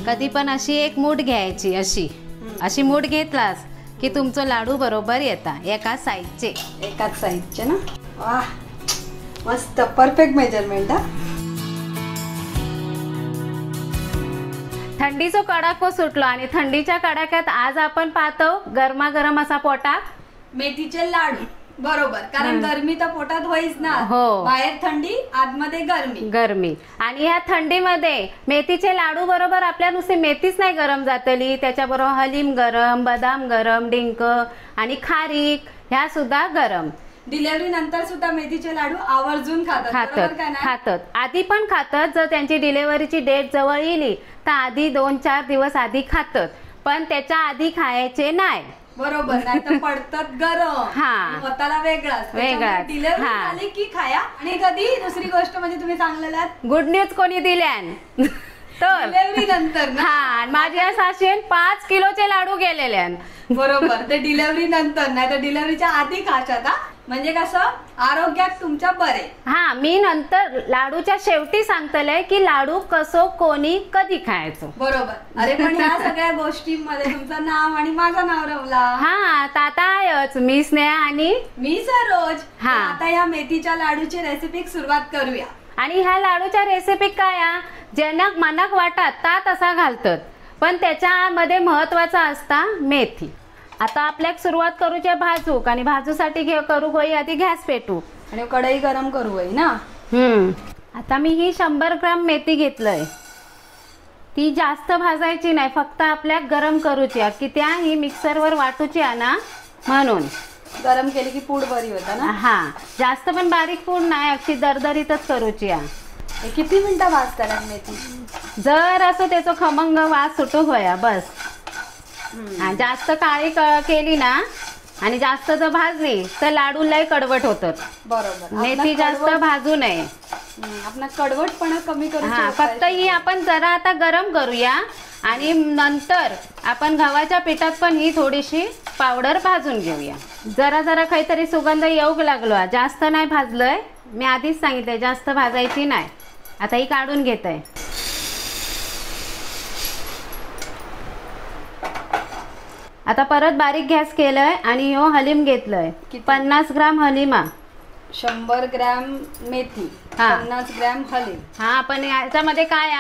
कधी पण अशी एक मूठ घ्यायची, अशी मूठ घेतलास की तुमचं लाडू बरोबर येता एकाच साईजचे ना. वाह, मस्त परफेक्ट मेजरमेंट. थंडीचो कडाको सुटलो आणि थंडीच्या कडाक्यात आज आपण पाहतो गरमागरम असा पोटात मेथीचे लाडू. बरोबर, कारण गरमी तर पोटात होईच ना. हो, बाहेर थंडी, आतमध्ये गरमी. आणि ह्या थंडीमध्ये मेथीचे लाडू बरोबर आपल्या नुसती मेथीच नाही गरम जातली, त्याच्याबरोबर हलीम गरम, बदाम गरम, डिंक आणि खारीक ह्या सुद्धा गरम. डिलिव्हरी नंतर सुद्धा मेथीचे लाडू आवर्जून खातात. आधी पण खातात. जर त्यांची डिलिव्हरीची डेट जवळ येईल तर आधी 2-4 दिवस आधी खातात, पण त्याच्या आधी खायचे नाही. बरोबर, नाही तर पडतात गरम. स्वतःला वेगळाच. डिलिव्हरी झाली की खाया. आणि कधी दुसरी गोष्ट म्हणजे तुम्ही सांगलेला गुड न्यूज कोणी दिल्यान तर डिलिव्हरी नंतर माझ्या सासून 5 किलोचे लाडू गेलेले. बरोबर, ते डिलिव्हरी नंतर नाही तर डिलिव्हरीच्या आधी खायचा. म्हणजे कसं आरोग्यात तुमच्या बरे. मी नंतर लाडूच्या शेवटी सांगतलंय की लाडू कसो कोणी कधी खायचं. बरोबर. अरे पण ह्या सगळ्या गोष्टींमध्ये तुमचं नाव आणि माझं नाव रवला. तातायच मी स्नेहा आणि मी सरोज. आता या मेथीच्या लाडूची रेसिपी सुरुवात करूया. आणि ह्या लाडूच्या रेसिपी काय ज्यांना मनाक वाटतात ता तसा घालतात, पण त्याच्यामध्ये महत्वाचा असता मेथी. आता आपल्याक सुरुवात करूच्या भाजूक आणि भाजूसाठी करू होई आधी गॅस पेटू आणि कढई गरम करू होई ना. आता मी ही 100 ग्राम मेथी घेतलंय. ती जास्त भाजायची नाही, फक्त आपल्याक गरम करूची की त्या ही मिक्सरवर वाटूची ना, म्हणून गरम केली की पूड बरी होता ना. जास्त पण बारीक पूड नाही, अगदी दरदरीतच करूची. किती मिनिटं भाजतात मेथी? जर असं त्याचा खमंग वास सुटू होया बस. जास्त काळी केली ना आणि जास्त जर भाजली तर लाडू लय कडवट होतात. बरोबर, मेथी जास्त भाजू नये. आपण कडवटपणा कमी करू. फक्त ही आपण जरा आता गरम करूया आणि नंतर आपण गव्हाच्या पिठात पण ही थोडीशी पावडर भाजून घेऊया. जरा काहीतरी सुगंध येऊ लागलो. जास्त नाही भाजलंय, मी आधीच सांगितलंय जास्त भाजायची नाही. आता ही काढून घेतय. आता परत बारीक गॅस केलंय आणि ह्यो हलीम घेतलंय. 50 ग्राम हलीमा. 100 ग्रॅम मेथी, 50 ग्रॅम हलीम. पण याच्यामध्ये काय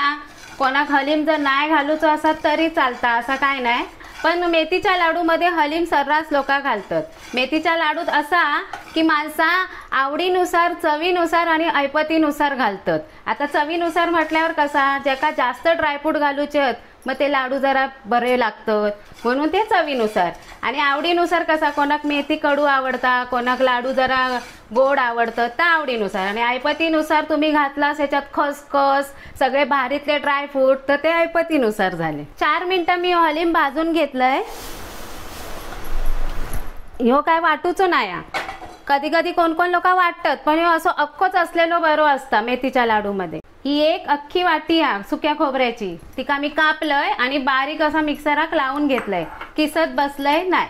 कोणाक हलीम जर नाही घालूचं असत तरी चालता, असं काय नाही. पण मेथीच्या लाडूमध्ये हलीम सर्रास लोक घालतात. मेथीच्या लाडूत असा की माणसा आवडीनुसार, चवीनुसार आणि ऐपतीनुसार घालतात. आता चवीनुसार म्हटल्यावर कसा ज्याका जास्त ड्रायफ्रूट घालूचे मग ते लाडू जरा बरे लागतात, म्हणून ते चवीनुसार. आणि आवडीनुसार कसा कोणाक मेथी कडू आवडता, कोणाक लाडू जरा गोड आवडतं, त्या आवडीनुसार. आणि ऐपतीनुसार तुम्ही घातलास ह्याच्यात खसखस सगळे भारीतले ड्रायफ्रूट तर ते ऐपतीनुसार झाले. 4 मिनिटं मी हलीम भाजून घेतलंय. ह्यो काय वाटूचो नाही. कधी कधी कोण लोक वाटतात, पण ह्यो असं अख्खोच असलेलो बरो असता. मेथीच्या लाडूमध्ये ही एक अख्खी वाटी सुक्या खोबऱ्याची, तिका मी कापलंय आणि बारीक असा मिक्सराक लावून घेतलंय, किसत बसलंय नाही.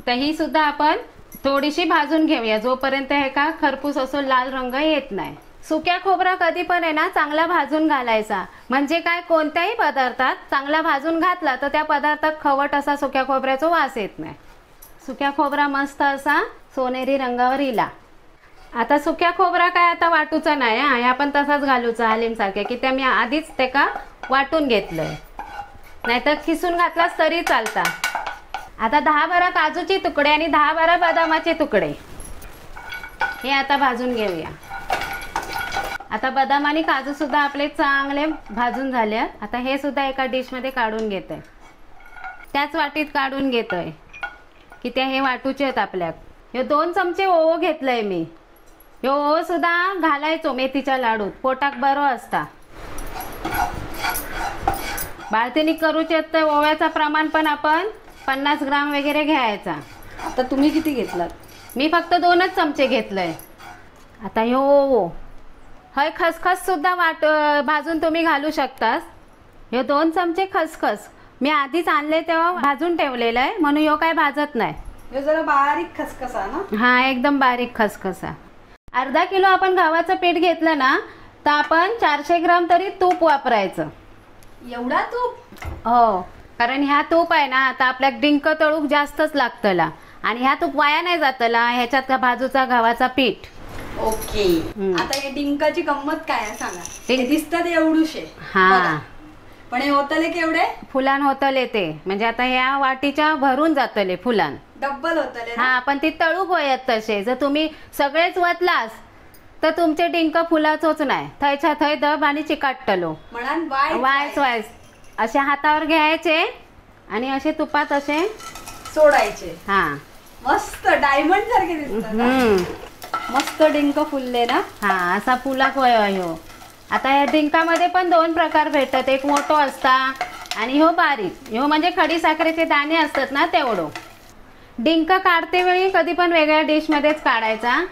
तर ही सुद्धा आपण थोडीशी भाजून घेऊया जोपर्यंत हे का खरपूस असो लाल रंग येत नाही. सुक्या खोबरा कधी पण आहे ना चांगला भाजून घालायचा. म्हणजे काय कोणत्याही पदार्थात चांगला भाजून घातला तर त्या पदार्थात खवट असा सुक्या खोबऱ्याचा वास येत नाही. सुक्या खोबरा मस्त असा सोनेरी रंगावर इला. आता सुक्या खोबरा काय आता वाटूचा नाही, आपण तसाच घालूचा हलीम सारखे की त्या मी आधीच ते का वाटून घेतलंय, नाहीतर खिसून घातलास तरी चालता. आता 10-12 काजूचे तुकडे आणि 10-12 बदामाचे तुकडे हे आता भाजून घेऊया. आता बदाम आणि काजू सुद्धा आपले चांगले भाजून झाले. आता हे सुद्धा एका डिश मध्ये काढून घेतोय, त्याच वाटीत काढून घेतोय की ते हे वाटूचे आहेत आपल्याक. हे 2 चमचे ओवा घेतलंय मी. ह्यो ओवा सुद्धा घालायचो मेथीच्या लाडूत, पोटाक बरो असता. बाळतीनी करूचे तर ओव्याचं प्रमाण पण आपण 50 ग्राम वगैरे घ्यायचा. आता तुम्ही किती घेतलात? मी फक्त 2च चमचे घेतलंय. आता ह्यो ओवो हय खसखस सुद्धा भाजून तुम्ही घालू शकतास. हे 2 चमचे खसखस मी आधीच आणले तेव्हा भाजून ठेवलेलं आहे, म्हणून ह्यो काय भाजत नाही. हे जरा बारीक खसखसा ना. एकदम बारीक खसखसा. अर्धा किलो आपण गव्हाचं पीठ घेतलं ना तर आपण 400 ग्राम तरी तूप वापरायचं. एवढा तूप? हो, कारण ह्या तूप आहे ना, आता आपल्याक डिंक तळूक जास्तच लागतला आणि ह्या तूप वाया नाही जातला. ह्याच्यात का भाजूचा गव्हाचा पीठ. ओके. आता हे डिंकाची गंमत काय आहे सांगा. डिंक- हे दिसतात एवढूशे. हा, पण हे होतले केवढे? फुलान होतले ते, म्हणजे आता ह्या वाटीच्या भरून जातले फुलान. डब्बल होतले ना? हा, पण ती तळूक वयत तसे. जर तुम्ही सगळेच वतलास तर तुमचे डिंक फुलाचोच नाही, थयच्या थय दब आणि चिकाटतलो. म्हणान वायस वायस असे हातावर घ्यायचे आणि असे तुपात असे सोडायचे. हा. मस्त डायमंड सारखे दिसतात. मस्त डिंक फुलले ना. हा, असा फुलाक वय ह्यो. आता या डिंकामध्ये पण 2 प्रकार भेटतात. एक मोठो असता आणि ह्यो बारीक. ह्यो म्हणजे खडी साखरेचे दाणे असतात ना तेवढो. डिंक काढते वेळी कधी पण वेगळ्या डिश मध्येच काढायचा,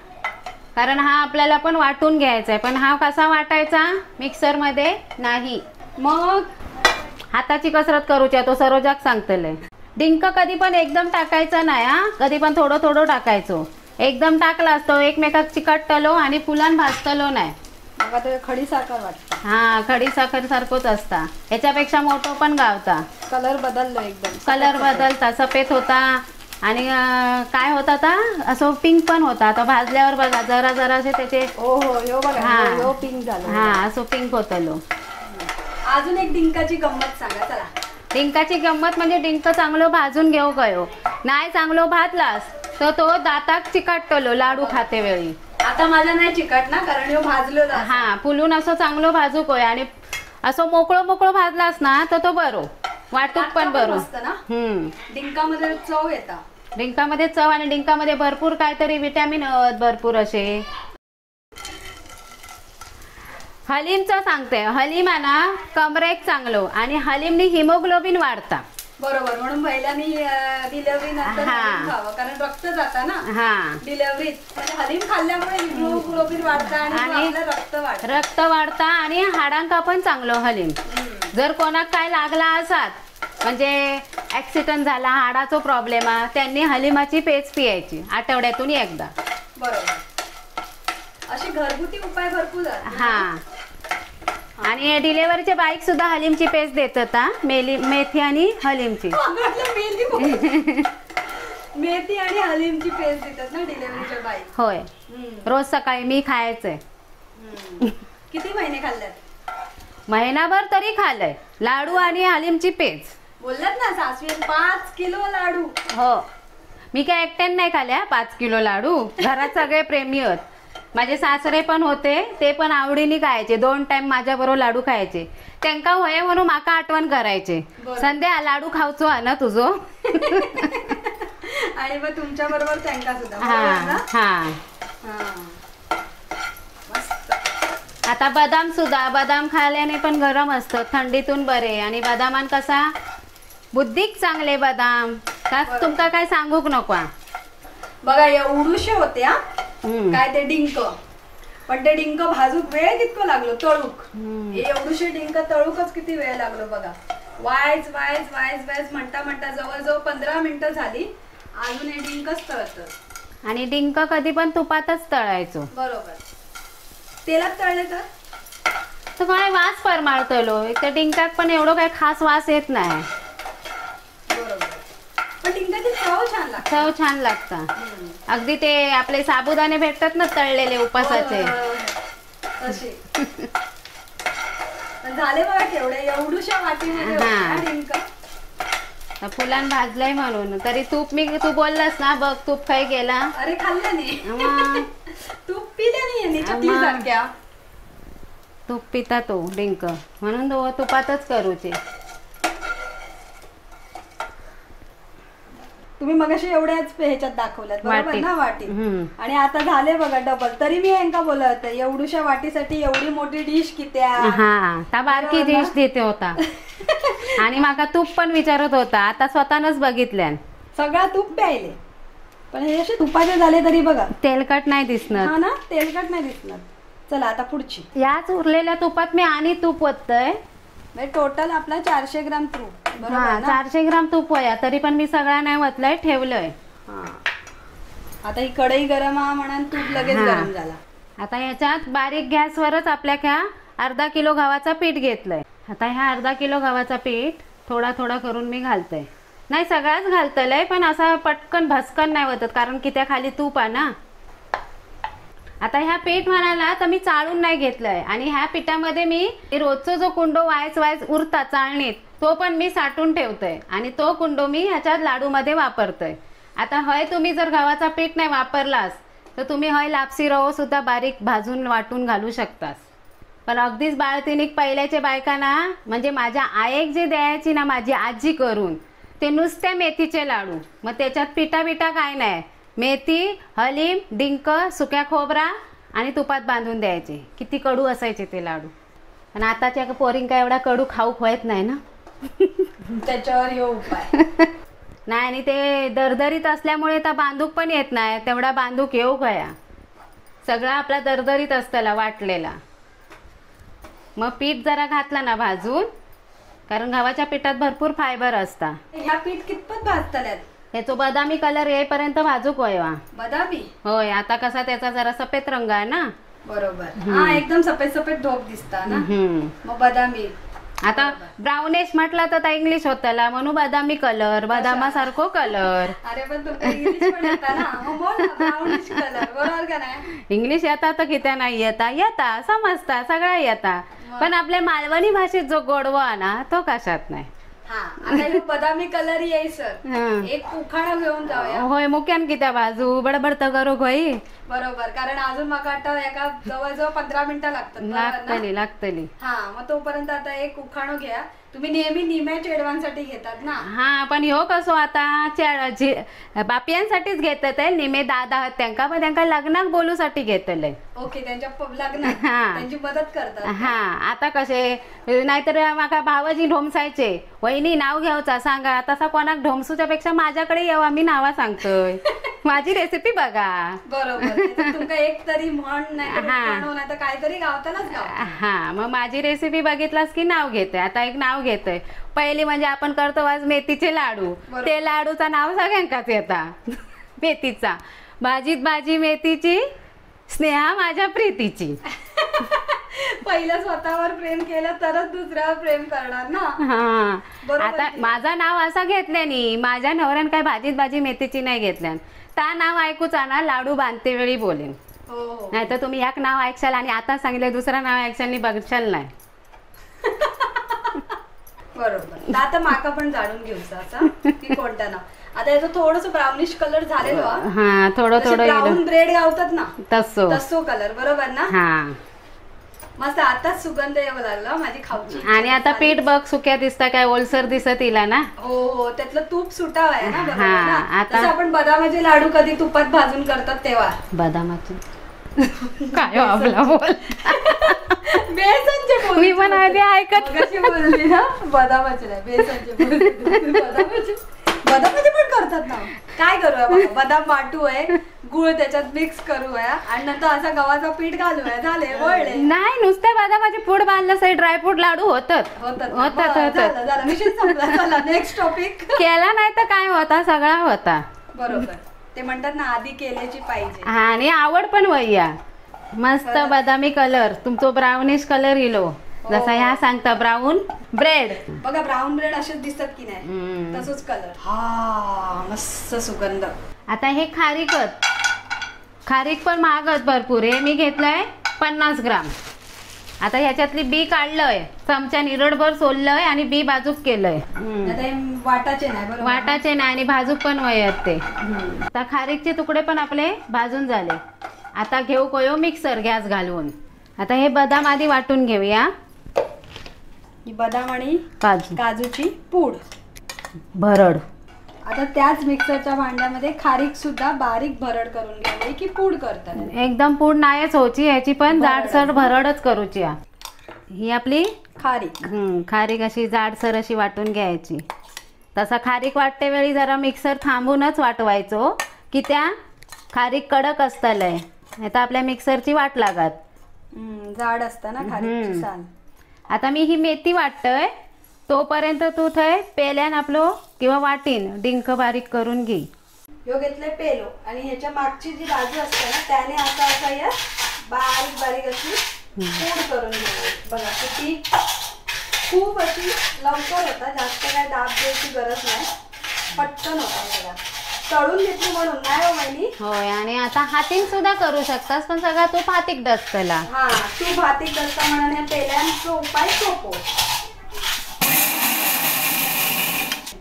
कारण हा आपल्याला पण वाटून घ्यायचा आहे. पण हा कसा वाटायचा? मिक्सर मध्ये नाही, मग हाताची कसरत करूच्या. तो सरोजाक सांगतले. डिंक कधी पण एकदम टाकायचा नाही हा, कधी पण थोडं थोडं टाकायचो. एकदम टाकला असतो एकमेकाक चिकटतलो आणि फुलान भाजतलो नाही. मग ते खडी साखर वाटत. हा, खडी साखर सारखंच असता. याच्यापेक्षा मोठं पण गावता. कलर बदललो एकदम. कलर बदलता, सफेद होता आणि काय होता आता असं पिंक पण होता. आता भाजल्यावर बघा जरा जरासे त्याचे. हो हो, यो बघा. हा. यो पिंक झालं. हा, असं पिंक होतलो. अजून एक डिंकाची गंमत सांगा चला. डिंकाची गंमत म्हणजे डिंक चांगलं भाजून घेऊ गयो. नाही चांगलं भाजलास तर तो दाताक चिकटतलो लाडू खाते वेळी. आता माझा नाही चिकट ना, कारण यो भाजलो जास्त. हा, फुलून असं चांगलं भाजू कोय आणि असं मोकळं मोकळं भाजलास ना तर तो बरो वाटूक पण बरो. मस्त ना. डिंकामध्ये चव येता. डिंकामध्ये चव आणि डिंकामध्ये भरपूर काहीतरी विटॅमिन भरपूर असे. हलीमचं सांगते. हलीम आहे ना कमरेक चांगलो आणि हलीमनी हिमोग्लोबिन वाढता. बरोबर, म्हणून महिलांनी डिलिव्हरी नंतर हा. हलीम खावं, कारण रक्त जाता ना हा, डिलिव्हरीत. म्हणजे हलीम खाल्ल्यामुळे हिमोग्लोबिन वाढतं आणि आपलं रक्त वाढतं. रक्त वाढता आणि हाडांका पण चांगलं हलीम. जर कोणाक काय लागला असात, म्हणजे ऍक्सिडेंट झाला, हाडाचा प्रॉब्लेम आहे, त्यांनी हलीमाची पेज पियायची आठवड्यातून एकदा. बरोबर, असे घरगुती उपाय भरपूर आहेत. हा, आणि डिलेव्हरीचे बाईक सुद्धा हलीमची पेस्ट देतात हा. मेथी आणि हलीमची. मेथी आणि हलीमची पेस्ट देतात ना डिलिव्हरीच्या बाई. होय, रोज सकाळी मी खायचंय. किती महिने खाल्ल्यात? महिनाभर तरी खाल्लंय लाडू आणि हलीमची पेस्ट. बोललात ना सासवी 5 किलो लाडू. हो, मी काय एकट्याने नाही खाल्ल्या 5 किलो लाडू. घरात सगळे प्रेमी आहेत. माझे सासरे पण होते, ते पण आवडीने खायचे. 2 टाइम माझ्या बरोबर लाडू खायचे. त्यांका होय म्हणून माका आठवण करायचे. संध्या लाडू खावचो आहे ना तुझो. आणि मग तुमच्या बरोबर त्यांका सुद्धा. हा. आता बदाम सुद्धा, बदाम खाल्याने पण गरम असतं, थंडीतून बरे. आणि बदामान कसा बुद्धीक चांगले बदाम. तुमका काय सांगूक नको. बघा एवढूशे होते हा काय ते डिंक, पण ते डिंक भाजूक वेळ कितको लागलो तळूक. एवढूशे डिंक तळूकच किती वेळ लागलो बघा. वायच वायच वायच वायच म्हणता म्हणता जवळजवळ 15 मिनिटं झाली. अजून हे डिंकच तळत. आणि डिंक कधी पण तुपातच तळायचो. बरोबर, तेलात तळले तर काय वास परमाळतलो. एक तर डिंकात पण एवढं काय खास वास येत नाही. बरोबर, पण डिंकाची चव छान लागते. चव छान लागता. अगदी ते आपले साबुदाणे भेटतात ना तळलेले उपासाचे, तसे. झाले बघा केवढे, एवढूशा वाटीमध्ये डिंक. फुलान भाजलंय म्हणून. तरी तू बोललास ना, बघ तूप खाई गेला. अरे खाल्लं नाही. तूप पिले नाही चकली सारख्या. तूप पिता तो डिंक, म्हणून तुपातच करूचे. तुम्ही मगाशी एवढ्याच ह्याच्यात दाखवल्यात बरोबर ना वाटी. आणि आता झाले बघा डबल. तरी मी यांका बोलत एवढूशा वाटीसाठी एवढी मोठी डिश कित्या. हा, बारकी डिश देते होता. आणि माका तूप पण विचारत होता. आता स्वतःनच बघितल्या सगळा तूप प्यायले. पण हे असे तुपाचे झाले तरी बघा तेलकट नाही दिसणार. हा ना, तेलकट नाही दिसणार. चला आता पुढची. याच उरलेल्या तुपात मी आणि तूप ओततय. टोटल आपला 400 ग्राम तूप. हा, 400 ग्राम तूप होया. तरी पण मी सगळा नाही ओतलंय, ठेवलंय. आता ही कढई गरम आहे म्हणून तूप लगेच गरम झाला. आता याच्यात बारीक गॅसवरच आपल्या अर्धा किलो गव्हाचा पीठ घेतलंय. आता ह्या अर्धा किलो गव्हाचा पीठ थोडा थोडा करून मी घालते. नाही सगळाच घालतलंय, पण असा पटकन भस्कन नाही होत कारण की त्या खाली तूप आहे ना. आता ह्या पीठ म्हणाला तर मी चाळून नाही घेतलंय आणि ह्या पिठामध्ये मी रोजचा जो कुंडो वायच उरता चाळणीत तो पण मी साठवून ठेवतोय आणि तो कुंडो मी ह्याच्यात लाडूमध्ये वापरतोय. आता हय तुम्ही जर गव्हाचा पीठ नाही वापरलास तर तुम्ही हय लापसी रवो सुद्धा बारीक भाजून वाटून घालू शकतास. पण अगदीच बाळतिणीक पहिल्याच्या बायकांना म्हणजे माझ्या आईक जे द्यायची ना माझी आजी करून ते नुसत्या मेथीचे लाडू. मग त्याच्यात पिठा काय नाही, मेथी, हलीम, डिंक, सुक्या खोबरा आणि तुपात बांधून द्यायचे. किती कडू असायचे ते लाडू. आणि आताच्या पोरींका एवढा कडू खाऊक होत नाही ना. त्याच्यावर हे उपाय नाही आणि ते दरदरीत असल्यामुळे तर बांधूक पण येत नाही. तेवढा बांधूक येऊ गया सगळा आपला दरदरीत असताला वाटलेला. मग पीठ जरा घातला ना भाजून, कारण गव्हाच्या पिठात भरपूर फायबर असता. ह्या पीठ कितपत भाजतल्यात? त्याचा बदामी कलर येईपर्यंत भाजूक व्हावा. बदामी होय. आता कसा त्याचा जरा सफेद रंग आहे ना. बरोबर. हा एकदम सफेद सफेद ढोक दिसता ना. मग बदामी. आता ब्राउनिश म्हटला तर इंग्लिश होतला म्हणून बदामी कलर, बदामासारखो कलर. अरे पण तुम्ही इंग्लिश पण येता ना, मग बोल ना ब्राउनिश कलर, बरोबर का नाही? इंग्लिश येता तर किती नाही येता समजता सगळा येता, पण आपल्या मालवणी भाषेत जो गोडवा ना तो कशात नाही. हा आता बदामी कलर येई सर, एक उखाणा घेऊन जाऊया. होय मुक्यान कित्या बाजू बडबड तर करू होई. बरोबर, कारण अजून मका वाटतं एका जवळजवळ 15 मिनिटं लागतली. हा मग तोपर्यंत आता एक उखाणो घ्या. तुम्ही नेहमी निम्या चेडवांसाठी घेतात ना. हा पण ह्यो कसो आता बापियांसाठीच घेतात आहे. निमे दादा त्यांका पण त्यांका लग्नाक बोलूसाठी घेतले. ओके, त्यांच्या लग्नात त्यांची मदत करतात. हा आता कसे नाहीतर माका भावाजी ढोमसायचे वहिनी नाव घ्यावचा सांगा, तसा कोणाक ढोमसूच्या पेक्षा माझ्याकडे येवा मी नावा सांगतोय. माझी रेसिपी बघा. बरोबर, तुमका एक तरी म्हण नाही तर काहीतरी गावतानाच गाव. हा मग माझी रेसिपी बघितलास की नाव घेतोय. आता एक नाव घेतोय. पहिली म्हणजे आपण करतो आज मेथीचे लाडू. ते लाडूचा नाव सगळ्यांकाच येता मेथीचा. भाजीत भाजी मेथीची, स्नेहा माझ्या प्रीतीची. पहिलं स्वतःवर प्रेम केलं तरच दुसऱ्यावर प्रेम करणार ना. हा आता माझं नाव असं घेतल्यानी माझ्या नवऱ्यान काय भाजीत भाजी मेथीची नाही घेतल्या. त्या नाव ऐकूचा ना लाडू बांधते वेळी बोलेन. नाही तर तुम्ही एक नाव ऐकशाल आणि आता सांगितलं दुसरं नाव ऐकशाल बघशाल नाही. बरोबर. आता माका पण जाणून घेऊचा की कोणत्या नाव. आता याचं थोडस ब्राउनिश कलर झालेलो. हा थोडं ब्राऊन ब्रेड गावतात ना तसो कलर. बरोबर ना. हा मस्त. आताच सुगंध येऊ लागला माझी खाऊची. आणि आता पीठ बघ सुक्या दिसता काय ओलसर दिसत इला ना. हो त्यातलं तूप सुटावं आहे ना. आता आपण बदामाचे लाडू कधी तुपात भाजून करतात तेव्हा. बदामाचे काय आपला बोल बेसनचे बोल. मी पण आधी ऐकत बोलली ना. बदामाचे नाही बेसनचे. बदामाचे पण करतात ना. काय करूया बघा, बदाम वाटूय, गुळ त्याच्यात मिक्स करूया आणि नंतर असा गव्हाचा पीठ घालूया. झाले वळले. नाही नुसत्या बदामाचे पूड बांधलं सही ड्रायफ्रूट लाडू होतात. Next topic. केला नाही तर काय होता सगळा होता. बरोबर. ते म्हणतात ना आधी केल्याची पाहिजे. हा आणि आवड पण वैया. मस्त बदामी कलर तुमचं ब्राउनिश कलर इलो जसा ह्या सांगता ब्राऊन ब्रेड. बघा ब्राऊन ब्रेड असेच दिसतात की नाही, तसंच कलर. हा मस्त सुगंध. आता हे खारीक पण महागच भरपूर आहे. मी घेतलंय 50 ग्राम. आता ह्याच्यातली बी काढलंय, चमच्या निरडभर सोललंय आणि बी बाजूक केलंय. वाटाचे नाही. वाटाचे नाही आणि भाजूक पण वयत ते. आता खारीकचे तुकडे पण आपले भाजून झाले. आता घेऊ कोयो मिक्सर गॅस घालून. आता हे बदाम आधी वाटून घेऊया. बदाम आणि काजूची पूड भरड. आता त्याच मिक्सरच्या भांड्यामध्ये खारीक सुद्धा बारीक भरड करून घ्यावी की पूड करतात. एकदम पूड नाहीच होची, याची पण जाडसर भरडच करूची. ही आपली खारीक अशी जाडसर अशी वाटून घ्यायची. तसा खारीक वाटते वेळी जरा मिक्सर थांबूनच वाटवायचो की त्या खारीक कडक असतलय. आता आपल्या मिक्सरची वाट लागत. जाड असतं ना खारीकची साल. आता मी ही मेथी वाटतय तोपर्यंत तू थंय पेल्यान आपलो किंवा वाटीन डिंक बारीक करून घे. ह्यो घेतलंय पेलो आणि ह्याच्या मागची जी बाजू असते ना त्याने असा या बारीक बारीक अशी पूड करून घ्यावी. बघा किती खूप अशी लवकर होता, जास्त काय दाब द्यायची गरज नाही, पटकन होता सगळा. तळून घेतली म्हणून नाही हो वहिनी. होय, आणि आता हातीन सुद्धा करू शकतास, पण सगळा तूप हातीक डसतला. हा, तूप हातीक डसता म्हणून या पेल्यांचा उपाय सोपो.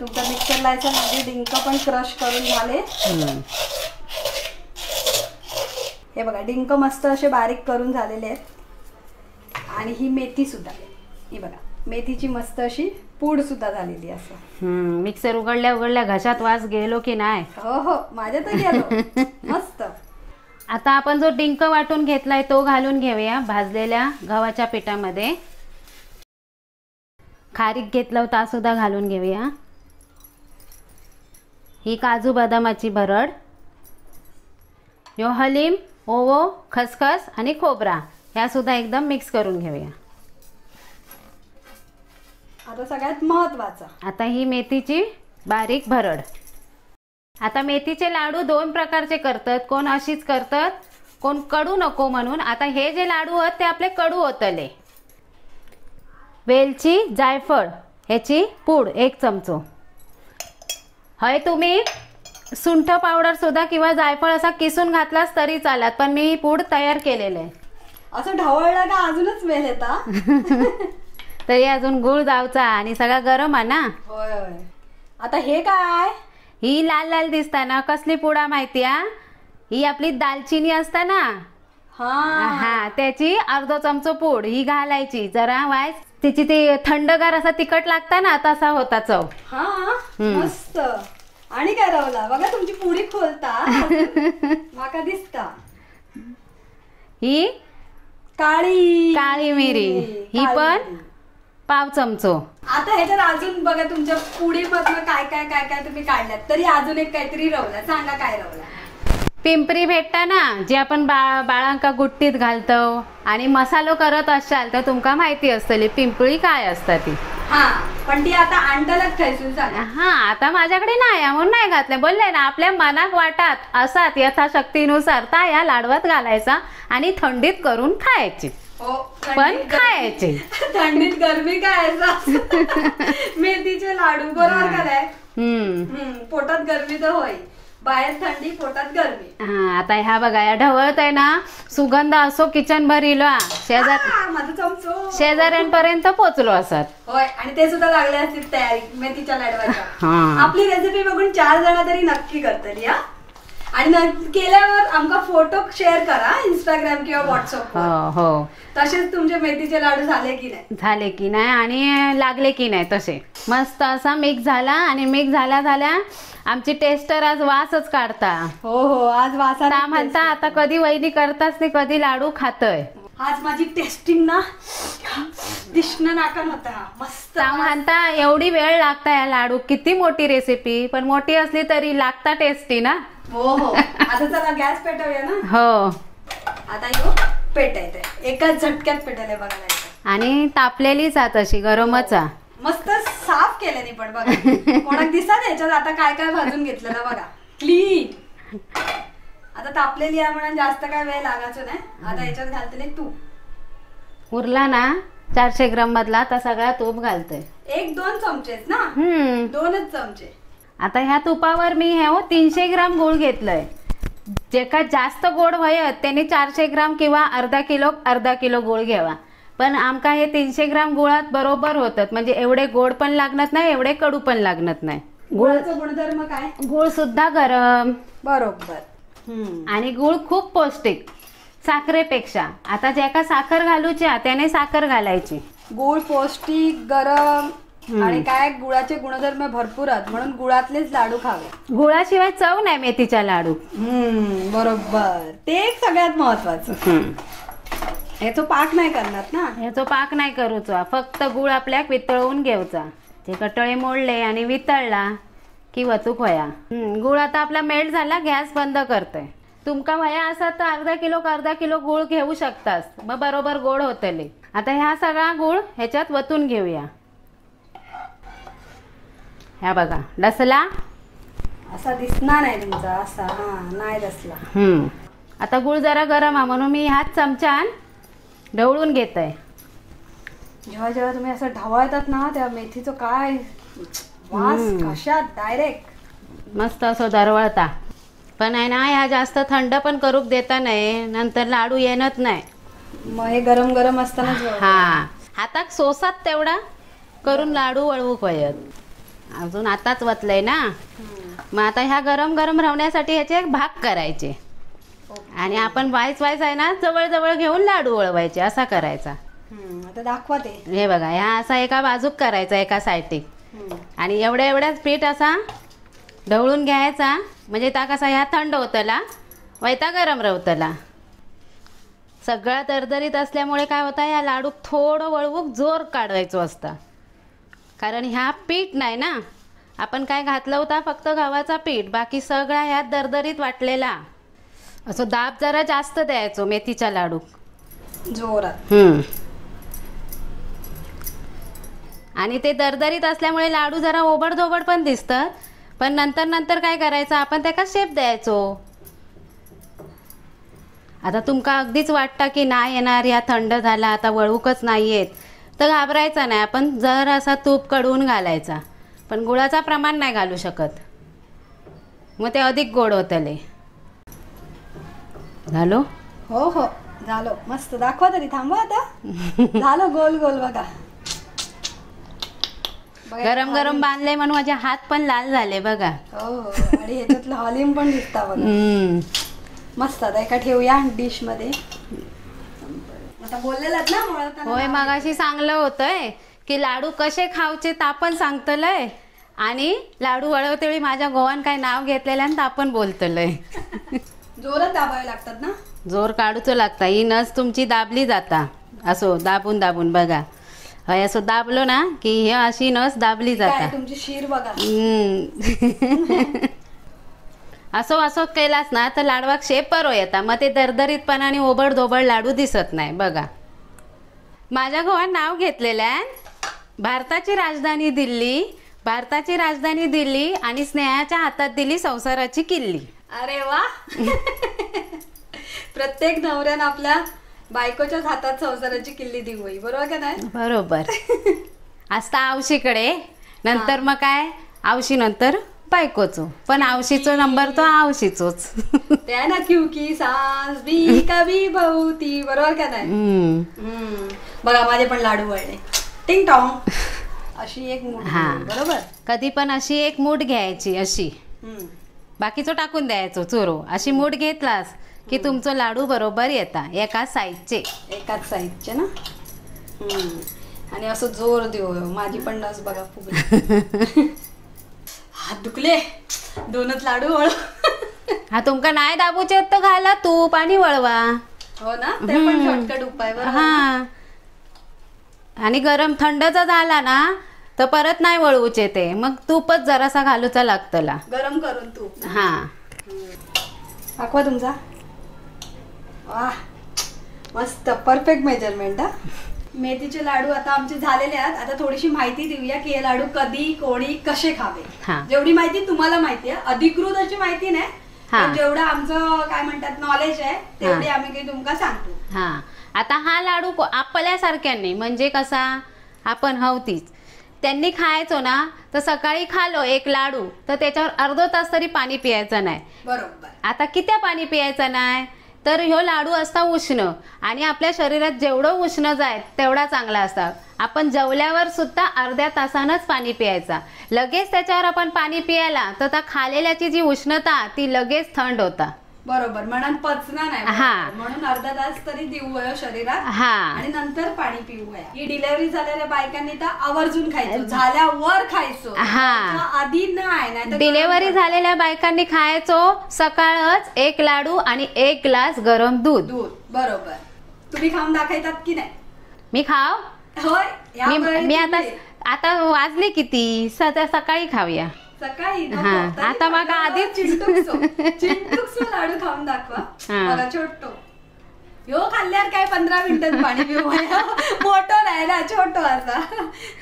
तुमचा मिक्सर लायचा म्हणजे डिंक पण क्रश करून झाले. हे बघा डिंक मस्त असे बारीक करून झालेले आहेत. आणि ही मेथी सुद्धा, ही बघा मेथीची मस्त अशी पूड सुद्धा झालेली असं. मिक्सर उघडल्या उघडल्या घशात वास गेलो की नाही? हो हो, माझ्या तर गेलो मस्त. आता आपण जो डिंक वाटून घेतलाय तो घालून घेऊया भाजलेल्या गव्हाच्या पिठामध्ये. खारीक घेतलं होता सुद्धा घालून घेऊया. ही काजू बदामाची भरड, यो हलीम, ओवो, खसखस आणि खोबरा ह्या सुद्धा एकदम मिक्स करून घेऊया. आता सगळ्यात महत्वाचं, आता ही मेथीची बारीक भरड. आता मेथीचे लाडू दोन प्रकारचे करतात, कोण अशीच करतात, कोण कडू नको म्हणून. आता हे जे लाडू आहेत ते आपले कडू होतले. वेलची, जायफळ ह्याची पूड 1 चमचो. हय तुम्ही सुंठ पावडर सुद्धा किंवा जायफळ असा किसून घातलास तरी चालत, पण मी पूड तयार केलेलं आहे. असं ढवळलं का अजूनच वेल येता. तरी अजून गुळ जावचा आणि सगळा गरम आहे ना. होय होय. आता हे काय, ही लाल लाल दिसता ना, कसली पुडा माहिती आहे? ही आपली दालचिनी असता ना, हा त्याची अर्धा चमचो पूड ही घालायची. जरा वाय तिची ती थंडगार असा तिखट लागता ना, तसा होता चव. हा मस्त. आणि काय रावला बघा, तुमची पुडी खोलता माका दिसता. ही काळी मिरी, ही पण पाव चमचो. आता ह्याच्यात अजून बघा तुमच्या पुडीमधनं काय काय काय काय तुम्ही काढल्यात, तरी अजून एक काहीतरी रवला. सांगा काय रवला. पिंपरी भेटता ना, जे आपण बाळांका गुट्टीत घालतो आणि मसालो करत असाल तर तुमका माहिती असतली पिंपळी काय असता ती. हा, पण ती आता आणतालच खायसून सांगा. हा, आता माझ्याकडे नाही म्हणून नाही घातले. बोलले ना, आपल्या मनात वाटात असात यथाशक्तीनुसार ता या लाडवात घालायचा आणि थंडीत करून खायची. पण खायचे. थंडीत गरमी काय मेथीचे लाडू बरोबर काय. पोटात गरमी तर होय, बाहेर थंडी पोटात गरमी. हा, आता ह्या बघा या ढवळत आहे ना, सुगंध असो किचन भर इलो, शेजाऱ्यांपर्यंत पोचलो असत. होय, आणि ते सुद्धा लागले असतील तयारी मेथीच्या लाडवाच्या. आपली रेसिपी बघून 4 जण तरी नक्की करतली. हा, आणि केल्यावर आमका फोटो शेअर करा इंस्टाग्राम किंवा व्हॉट्सअप. हो, तसेच तुमचे मेथीचे लाडू झाले की नाही आणि लागले की नाही तसे. मस्त असा मिक्स झाला आणि मिक्स झाल्या आमची टेस्टर आज वासच काढता. हो हो, आज वासा म्हणता आता कधी वहिनी करताच नाही, कधी लाडू खातोय. आज माझी टेस्टिंग ना दिसणं नाकन होता. मस्त म्हणता एवढी वेळ लागता या लाडू. किती मोठी रेसिपी, पण मोठी असली तरी लागता टेस्टी ना. हो हो. आता चला गॅस पेटवूया ना. हो, आता यो पेटायचंय, एकाच झटक्यात पेटायला बघायला. आणि तापलेलीच आता अशी गरमच. मस्त साफ केल्याने पण बघा, कोणाक दिसत याच्यात आता काय काय भाजून घेतलं ना बघा, क्लीन. आता तापलेली आहे म्हणून जास्त काय वेळ लागायचो नाही. आता याच्यात घालते तूप. उरला ना 400 ग्राम मधला, तर सगळा तूप घालतोय. 1-2 चमचेच ना. 2च चमचे. आता ह्या तुपावर मी 300 ग्राम गुळ घेतलंय. जे का जास्त गोड व्हायत त्यांनी 400 ग्राम किंवा अर्धा किलो गुळ घ्यावा. पण आमका हे 300 ग्राम गुळात बरोबर होतात, म्हणजे एवढे गोड पण लागत नाही, एवढे कडू पण लागत नाही. गुळाचा गुणधर्म काय, गुळ सुद्धा गरम बरोबर आणि गुळ खूप पौष्टिक साखरेपेक्षा. आता ज्या का साखर घालूच्या त्याने साखर घालायची. गुळ पौष्टिक, गरम आणि काय गुळाचे गुणधर्म भरपूर आहेत म्हणून गुळातलेच लाडू खावे. गुळाशिवाय चव नाही मेथीच्या लाडू. बरोबर, ते एक सगळ्यात महत्वाचं. ह्याचा पाक नाही करणार ना, ह्याचा पाक नाही करूचा, फक्त गुळ आपल्या वितळवून घ्यायचा. ते कटळे मोडले आणि वितळला की वतूक होया. गुळ आता आपला मेल्ट झाला, गॅस बंद करतोय. तुमका वया असा तर अर्धा किलो गुळ घेऊ शकतास, मग बरोबर गोड होतले. आता ह्या सगळा गुळ ह्याच्यात वतून घेऊया. ह्या बघा डसला असा दिसणार नाही तुमचा, असा नाही डसला. आता गुळ जरा गरम आहे म्हणून मी ह्याच चमच्यान ढवळून घेतोय. जेव्हा जेव्हा तुम्ही असं ढवळतात ना त्या मेथीचं काय वास कशात डायरेक्ट मस्त असं दरवळता. पण आहे ना ह्या जास्त थंड पण करूक देता नाही, नंतर लाडू येणत नाही. मग हे गरम गरम असतानाच हा हाताक सोसात तेवढा करून लाडू वळवूक वयत. अजून आताच वतलंय ना, मग आता ह्या गरम गरम राहण्यासाठी ह्याचे एक भाग करायचे आणि आपण वायच आहे ना जवळ जवळ घेऊन लाडू वळवायचे असा करायचा. आता दाखवा ते. हे बघा ह्या असा एका बाजूक करायचा एका साईडीक आणि एवढ्याच पीठ असा ढवळून घ्यायचा, म्हणजे त्या कसा ह्या थंड होतला वैता गरम रवतला. सगळा दरदरीत असल्यामुळे काय होता या लाडूक थोडं वळवूक जोर काढवायचो असता, कारण ह्या पीठ नाही ना, आपण काय घातलं होता फक्त गव्हाचा पीठ, बाकी सगळा ह्यात दरदरीत वाटलेला. असं दाब जरा जास्त द्यायचो मेथीच्या लाडूक जोरात. आणि ते दरदरीत असल्यामुळे लाडू जरा ओबडधोबड पण दिसतात, पण नंतर नंतर काय करायचं आपण त्याका शेप द्यायचो. आता तुमका अगदीच वाटतं की नाही येणार, या थंड झाला आता वळवूकच नाही येत, तर घाबरायचा नाही. आपण जर असा तूप कडवून घालायचा, पण गुळाचा प्रमाण नाही घालू शकत, मग ते अधिक गोड होतले. झालो? हो हो झालो. मस्त दाखवा तरी. थांबवा आता. झालं गोल गोल बघा. गरम गरम बांधले म्हणून माझे हात पण लाल झाले बघा. हो हो आणि ह्याच्यातलं हॉलिम पण दिसता बघा. मस्त. आता एका ठेवूया डिश मध्ये. आता बोललेलात ना मळताना. होय मगाशी सांगलं होतंय की लाडू कसे खावचे ता पण सांगतलंय आणि लाडू वळवतेवेळी माझ्या गोवान काय नाव घेतलेलं आणि ता पण बोलतलंय. जोरात दाबावे लागतात ना. जोर काढूच लागता. ही नस तुमची दाबली जाता असो दाबून दाबून बघा. हय असं दाबलो ना की हे अशी नस दाबली जाता. तुमची शीर बघा. असो असो केलास ना तर लाडवाक शेप बरो येता, मग ते दरदरीतपणा आणि ओबड धोबड लाडू दिसत नाही बघा. माझ्या गोवान नाव घेतलेल्या भारताची राजधानी दिल्ली, भारताची राजधानी दिल्ली आणि स्नेहाच्या हातात दिली संसाराची किल्ली. अरे वा. प्रत्येक नवऱ्यानं आपल्या बायकोच्याच हातात संसाराची किल्ली दिवई, बरोबर का नाही? बरोबर. असता आवशीकडे, नंतर मग काय आवशी नंतर बायकोचो, पण आवशीचो नंबर तो आवशीचोच. त्या ना क्यू की सांस भी कभी बहुती, बरोबर का नाही? बघा माझे पण लाडू वळले. टिंग टॉंग. अशी एक मूठ. बरोबर. कधी पण अशी एक मूठ घ्यायची अशी, बाकीचो टाकून द्यायचो चोरो. अशी मूठ घेतलास की तुमचं लाडू बरोबर येता एकाच साईजचे. एकाच साईजचे ना. आणि असं जोर देऊ. माझी पण नस बघा फुगली. हात दुखले. दोनच लाडू वळ. हा तुमका नाही दाबूचे तर घाला तूप आणि वळवा. हो ना, ते पण शॉर्टकट उपाय. हा आणि गरम थंडचा झाला ना तर परत नाही वळवूचे ते, मग तूपच जरासा घालूचा लागतला गरम करून तूप. हा दाखवा तुमचा. वाह मस्त परफेक्ट मेजरमेंट. हा मेथीचे लाडू आता आमचे झालेले आहेत. आता थोडीशी माहिती देऊया की हे लाडू कधी कोणी कसे खावे. जेवढी माहिती तुम्हाला माहिती आहे, अधिकृत अशी माहिती नाही, पण जेवढं आमचं काय म्हणतात नॉलेज आहे तेवढी आम्ही काही तुमका सांगतो. हा आता हा लाडू आपल्यासारख्यांनी म्हणजे कसा आपण हवतीच त्यांनी खायचो ना, तर सकाळी खालो एक लाडू तर त्याच्यावर अर्धा तास तरी पाणी पियायचं नाही. बरोबर. आता किती पाणी पियायचं नाही, तर ह्यो लाडू असता उष्ण आणि आपल्या शरीरात जेवढं उष्ण जाय तेवढा चांगला असता. आपण जेवल्यावर सुद्धा अर्ध्या तासानच पाणी पियायचा. लगेच त्याच्यावर आपण पाणी पियाला तर त्या खालेल्याची जी उष्णता ती लगेच थंड होता. बरोबर. म्हणून पचना नाही, म्हणून अर्धा तास तरी देऊ शरीरात आणि नंतर पाणी पिऊ. ही डिलिव्हरी झालेल्या बायकांनी तर आवर्जून खायचं, झाल्यावर खायचो. आधी नाही. डिलिव्हरी झालेल्या बायकांनी खायचो सकाळच एक लाडू आणि एक ग्लास गरम दूध. बरोबर. तुम्ही खाऊन दाखवतात की नाही? मी खाव. होय. मी आता वाजले किती, सकाळी खाऊया. सकाळी आता मग आधीच चिंटूकसो लाडू खाऊन दाखवा. बघा छोटो ह्यो खाल्ल्यावर काय 15 मिनिटात पाणी पिऊ. मोठो नाही ना, छोटो असा.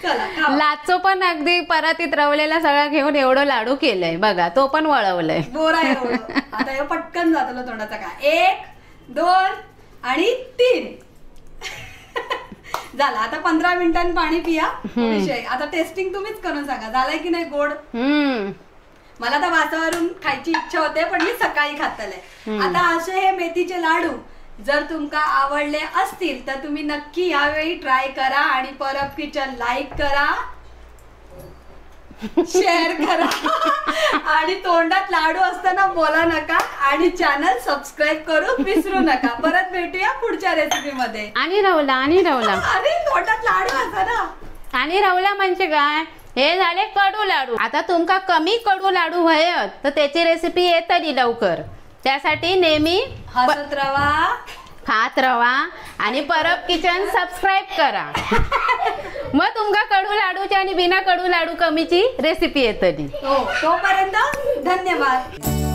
चला लाचो पण अगदी परातीत रवलेला सगळा घेऊन एवढं लाडू केलंय बघा, तो पण वळवलंय बोरा एवढं. आता ह्यो पटकन जातलो तोंडाचा. का 1 2 आणि 3. झाला आता 15 मिनिटांनी पाणी पिया. विषय आता टेस्टिंग तुम्हीच करून सांगा झालंय की नाही गोड. मला तर वासावरून खायची इच्छा होते पण मी सकाळी खातले. आता असे हे मेथीचे लाडू जर तुमका आवडले असतील तर तुम्ही नक्की यावेळी ट्राय करा आणि परब किचन लाईक करा, शेअर करा आणि तोंडात लाडू असताना बोला नका आणि चॅनल सबस्क्राईब करून विसरू नका. परत भेटूया पुढच्या रेसिपी मध्ये. आणि रवला अरे तोंडात लाडू असताना आणि रवला म्हणजे काय, हे झाले कडू लाडू. आता तुमका कमी कडू लाडू व्हायत तर त्याची रेसिपी येतली लवकर. त्यासाठी नेहमी हसत रवा, खात रवा आणि परब किचन सबस्क्राईब करा. मग तुमका कडू लाडूची आणि बिना कडू लाडू कमीची रेसिपी येतली. तोपर्यंत धन्यवाद.